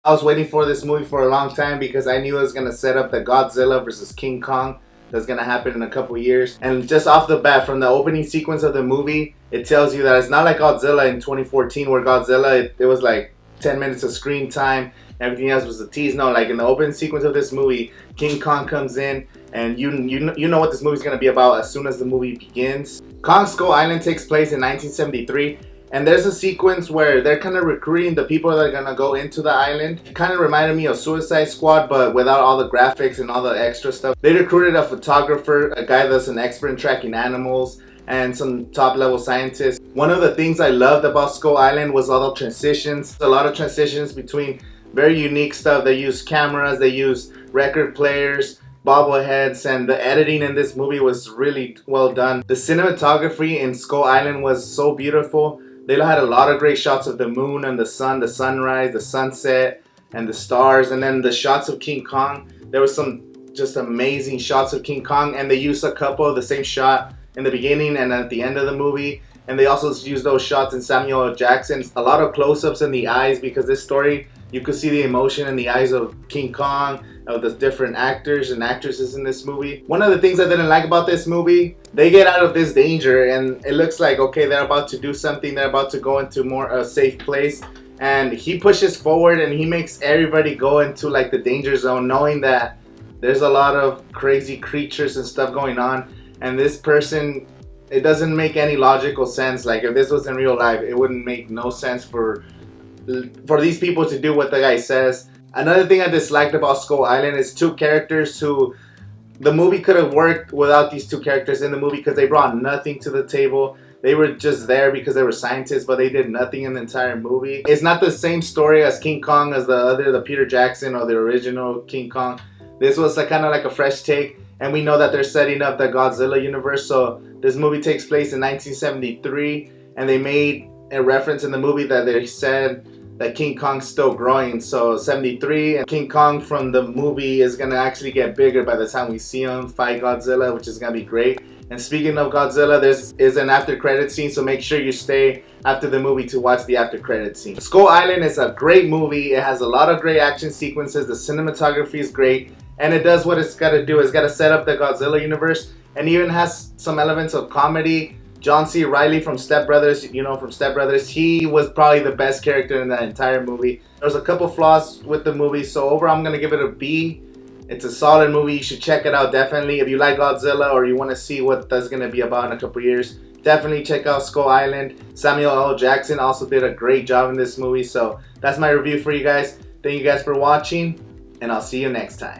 I was waiting for this movie for a long time because I knew it was gonna set up the Godzilla versus King Kong that's gonna happen in a couple years. And just off the bat, from the opening sequence of the movie, it tells you that it's not like Godzilla in 2014, where Godzilla it was like 10 minutes of screen time. Everything else was a tease. No, like in the opening sequence of this movie, King Kong comes in, and you know what this movie's gonna be about as soon as the movie begins. Kong Skull Island takes place in 1973. And there's a sequence where they're kind of recruiting the people that are going to go into the island. It kind of reminded me of Suicide Squad, but without all the graphics and all the extra stuff. They recruited a photographer, a guy that's an expert in tracking animals, and some top level scientists. One of the things I loved about Skull Island was all the transitions. A lot of transitions between very unique stuff. They used cameras, they used record players, bobbleheads, and the editing in this movie was really well done. The cinematography in Skull Island was so beautiful. They had a lot of great shots of the moon and the sun, the sunrise, the sunset, and the stars. And then the shots of King Kong. There was some just amazing shots of King Kong. And they used a couple of the same shot in the beginning and at the end of the movie. And they also used those shots in Samuel L. Jackson. A lot of close-ups in the eyes, because this story, you could see the emotion in the eyes of King Kong, of the different actors and actresses in this movie. One of the things I didn't like about this movie, they get out of this danger and it looks like, okay, they're about to do something, they're about to go into more a safe place, and he pushes forward and he makes everybody go into like the danger zone, knowing that there's a lot of crazy creatures and stuff going on. And this person, it doesn't make any logical sense. Like if this was in real life, it wouldn't make no sense for these people to do what the guy says. Another thing I disliked about Skull Island is two characters who the movie could have worked without these two characters in the movie, because they brought nothing to the table. They were just there because they were scientists, but they did nothing in the entire movie. It's not the same story as King Kong as the Peter Jackson or the original King Kong. This was kind of like a fresh take, and we know that they're setting up the Godzilla universe. So this movie takes place in 1973, and they made a reference in the movie that they said that King Kong's still growing. So 73, and King Kong from the movie is gonna actually get bigger by the time we see him fight Godzilla, which is gonna be great. And speaking of Godzilla, there's an after credit scene, so make sure you stay after the movie to watch the after credit scene. Skull Island is a great movie. It has a lot of great action sequences. The cinematography is great, and it does what it's gotta do. It's gotta set up the Godzilla universe, and even has some elements of comedy. John C. Reilly from Step Brothers, he was probably the best character in that entire movie. There's a couple flaws with the movie, so overall I'm going to give it a B. It's a solid movie. You should check it out, definitely. If you like Godzilla or you want to see what that's going to be about in a couple years, definitely check out Skull Island. Samuel L. Jackson also did a great job in this movie, so that's my review for you guys. Thank you guys for watching, and I'll see you next time.